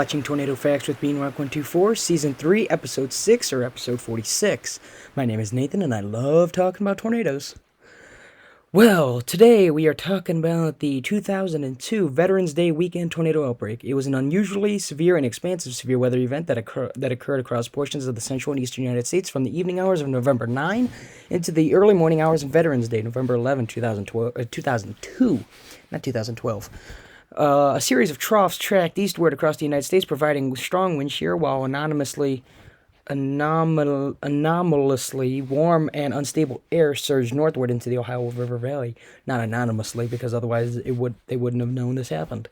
Watching Tornado Facts with Beanrock124, Season 3, Episode 6, or Episode 46. My name is Nathan, and I love talking about tornadoes. Well, today we are talking about the 2002 Veterans Day weekend tornado outbreak. It was an unusually severe and expansive severe weather event that occurred across portions of the central and eastern United States from the evening hours of November 9 into the early morning hours of Veterans Day, November 11, 2002, not 2012. A series of troughs tracked eastward across the United States, providing strong wind shear, while anomalously warm and unstable air surged northward into the Ohio River Valley. Not anonymously, because otherwise they wouldn't have known this happened.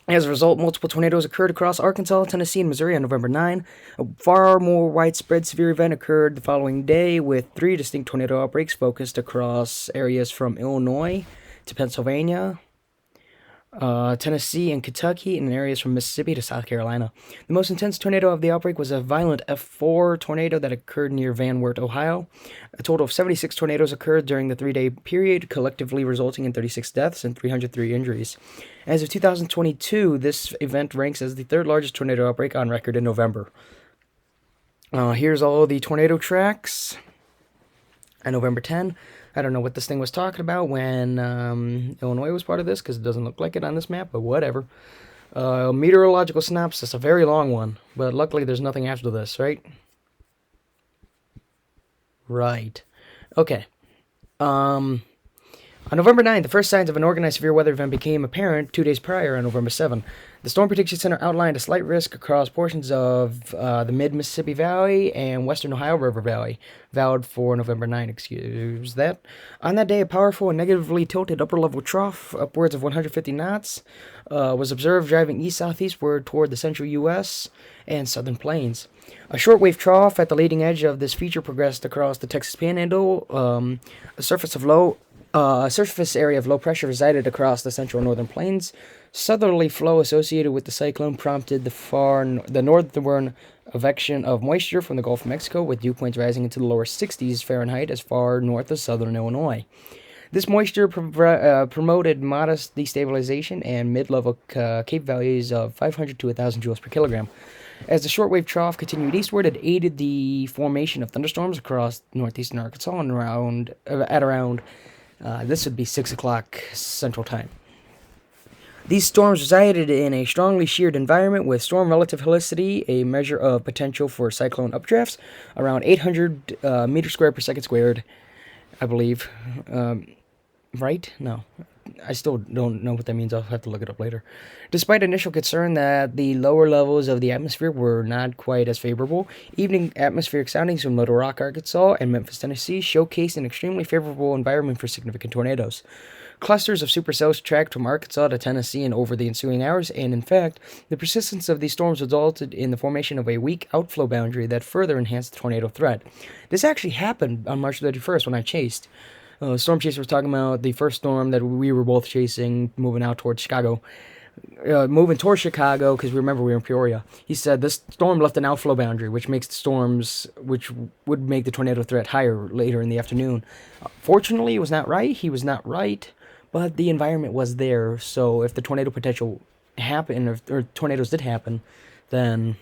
As a result, multiple tornadoes occurred across Arkansas, Tennessee, and Missouri on November 9. A far more widespread severe event occurred the following day, with 3 distinct tornado outbreaks focused across areas from Illinois to Pennsylvania, Tennessee and Kentucky, and areas from Mississippi to South Carolina. The most intense tornado of the outbreak was a violent F4 tornado that occurred near Van Wert, Ohio. A total of 76 tornadoes occurred during the 3-day period, collectively resulting in 36 deaths and 303 injuries. As of 2022, this event ranks as the 3rd largest tornado outbreak on record in November. Here's all the tornado tracks. On November 10, I don't know what this thing was talking about when Illinois was part of this, because it doesn't look like it on this map, but whatever. Meteorological synopsis, a very long one, but luckily there's nothing after this, right? Right. Okay. On November 9, the first signs of an organized severe weather event became apparent 2 days prior on November 7. The Storm Prediction Center outlined a slight risk across portions of the mid-Mississippi Valley and western Ohio River Valley, valid for November 9, excuse that. On that day, a powerful and negatively tilted upper-level trough, upwards of 150 knots, was observed driving east-southeastward toward the central U.S. and southern plains. A shortwave trough at the leading edge of this feature progressed across the Texas Panhandle. A surface area of low pressure resided across the central and northern plains. Southerly flow associated with the cyclone prompted the northern evacuation of moisture from the Gulf of Mexico, with dew points rising into the lower 60s Fahrenheit as far north as southern Illinois. This moisture promoted modest destabilization and mid-level Cape values of 500 to 1,000 joules per kilogram. As the shortwave trough continued eastward, it aided the formation of thunderstorms across northeastern Arkansas and at around this would be 6 o'clock Central Time. These storms resided in a strongly sheared environment with storm relative helicity, a measure of potential for cyclone updrafts, around 800 meters squared per second squared, I believe. Right? No. I still don't know what that means. I'll have to look it up later. Despite initial concern that the lower levels of the atmosphere were not quite as favorable, evening atmospheric soundings from Little Rock, Arkansas, and Memphis, Tennessee showcased an extremely favorable environment for significant tornadoes. Clusters of supercells tracked from Arkansas to Tennessee and over the ensuing hours, and in fact, the persistence of these storms resulted in the formation of a weak outflow boundary that further enhanced the tornado threat. This actually happened on March 31st when I chased. Storm Chaser was talking about the first storm that we were both chasing, moving towards Chicago, because remember we were in Peoria. He said this storm left an outflow boundary, which makes the storms, which would make the tornado threat higher later in the afternoon. Fortunately, he was not right, but the environment was there, so if the tornado potential happened, or tornadoes did happen, then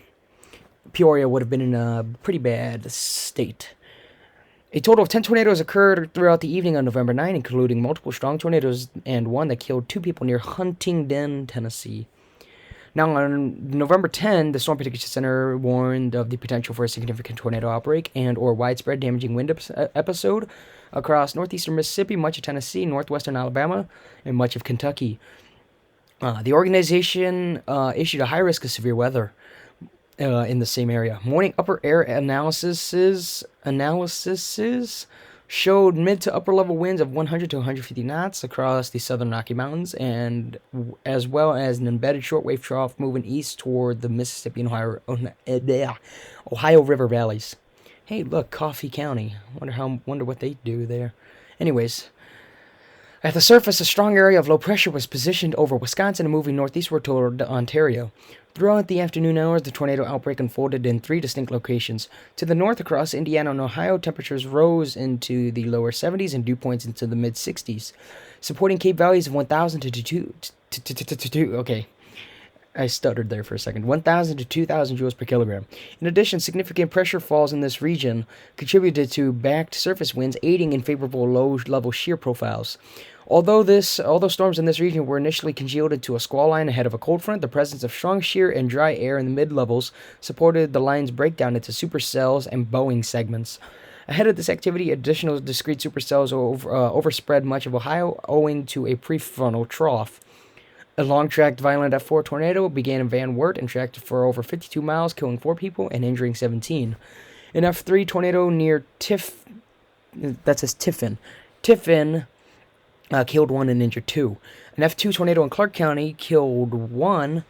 Peoria would have been in a pretty bad state. A total of 10 tornadoes occurred throughout the evening on November 9, including multiple strong tornadoes and one that killed 2 people near Huntingdon, Tennessee. Now, on November 10, the Storm Prediction Center warned of the potential for a significant tornado outbreak and or widespread damaging wind episode across northeastern Mississippi, much of Tennessee, northwestern Alabama, and much of Kentucky. The organization issued a high risk of severe weather in the same area. Morning upper air analyses showed mid to upper level winds of 100 to 150 knots across the southern Rocky Mountains, and as well as an embedded shortwave trough moving east toward the Mississippi and Ohio River valleys. Hey, look, Coffee County. Wonder what they do there. Anyways, at the surface, a strong area of low pressure was positioned over Wisconsin and moving northeastward toward Ontario. Throughout the afternoon hours, the tornado outbreak unfolded in 3 distinct locations. To the north, across Indiana and Ohio, temperatures rose into the lower 70s and dew points into the mid-60s, supporting Cape values of 1,000 to 2. Okay. I stuttered there for a second. 1,000 to 2,000 joules per kilogram. In addition, significant pressure falls in this region contributed to backed surface winds, aiding in favorable low-level shear profiles. Although storms in this region were initially congealed to a squall line ahead of a cold front, the presence of strong shear and dry air in the mid-levels supported the line's breakdown into supercells and bowing segments. Ahead of this activity, additional discrete supercells overspread much of Ohio, owing to a prefrontal trough. A long-tracked violent F4 tornado began in Van Wert and tracked for over 52 miles, killing 4 people and injuring 17. An F3 tornado near Tiffin, killed 1 and injured 2. An F2 tornado in Clark County killed 1.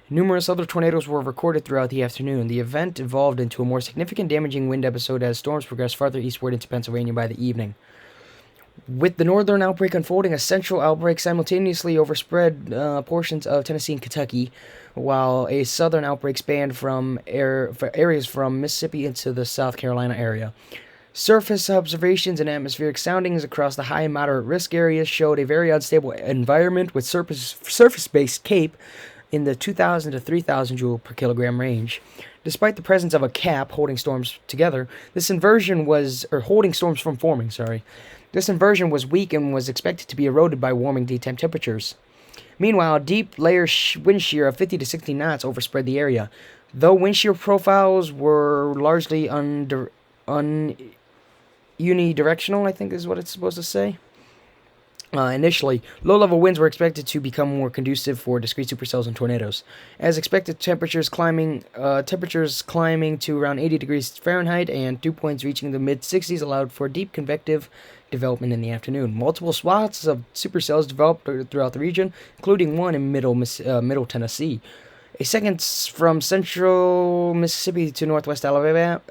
Numerous other tornadoes were recorded throughout the afternoon. The event evolved into a more significant damaging wind episode as storms progressed farther eastward into Pennsylvania by the evening. With the northern outbreak unfolding, a central outbreak simultaneously overspread portions of Tennessee and Kentucky, while a southern outbreak spanned from areas from Mississippi into the South Carolina area. Surface observations and atmospheric soundings across the high and moderate risk areas showed a very unstable environment with surface-based CAPE in the 2,000 to 3,000 joule per kilogram range. Despite the presence of a cap holding storms together, holding storms from forming, This inversion was weak and was expected to be eroded by warming daytime temperatures. Meanwhile, deep layer wind shear of 50 to 60 knots overspread the area. Though wind shear profiles were largely unidirectional, I think is what it's supposed to say. Initially, low-level winds were expected to become more conducive for discrete supercells and tornadoes. As expected, temperatures climbing to around 80 degrees Fahrenheit and dew points reaching the mid-60s allowed for deep convective development in the afternoon. Multiple spots of supercells developed throughout the region, including one in middle Tennessee. A second from central Mississippi to northwest Alabama.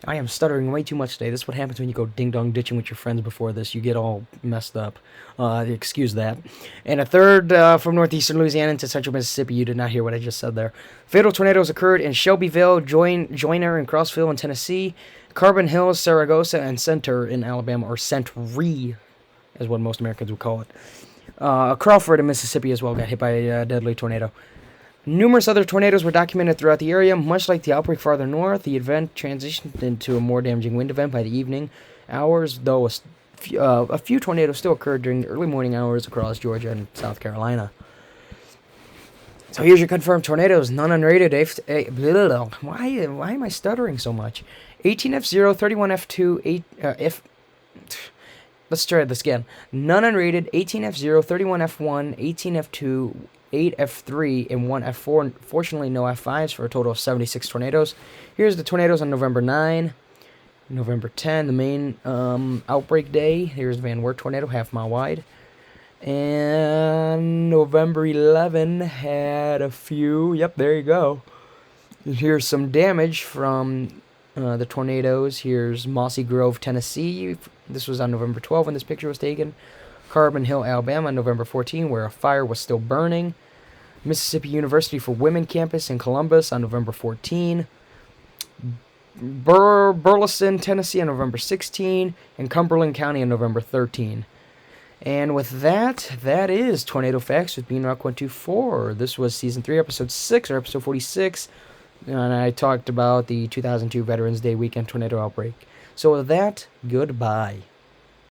I am stuttering way too much today. This is what happens when you go ding-dong ditching with your friends before this. You get all messed up. Excuse that. And a third from northeastern Louisiana to central Mississippi. You did not hear what I just said there. Fatal tornadoes occurred in Shelbyville, Joyner, and Crossville in Tennessee, Carbon Hills, Saragossa, and Center in Alabama, or Centree, is what most Americans would call it. Crawford in Mississippi as well got hit by a deadly tornado. Numerous other tornadoes were documented throughout the area. Much like the outbreak farther north, the event transitioned into a more damaging wind event by the evening hours, though a few tornadoes still occurred during the early morning hours across Georgia and South Carolina. So here's your confirmed tornadoes. None unrated. Why am I stuttering so much? 18F0, 31F2, Let's try this again. None unrated, 18F0, 31F1, 18F2, 8F3, and 1F4. Fortunately, no F5s for a total of 76 tornadoes. Here's the tornadoes on November 9. November 10, the main outbreak day. Here's Van Wert tornado, half-mile wide. And November 11 had a few. Yep, there you go. Here's some damage from the tornadoes. Here's Mossy Grove, Tennessee. This was on November 12 when this picture was taken. Carbon Hill, Alabama, on November 14, where a fire was still burning. Mississippi University for Women campus in Columbus on November 14. Burleson, Tennessee on November 16. And Cumberland County on November 13. And with that, that is Tornado Facts with Beanrock124. This was Season 3, Episode 6, or Episode 46. And I talked about the 2002 Veterans Day weekend tornado outbreak. So with that, goodbye.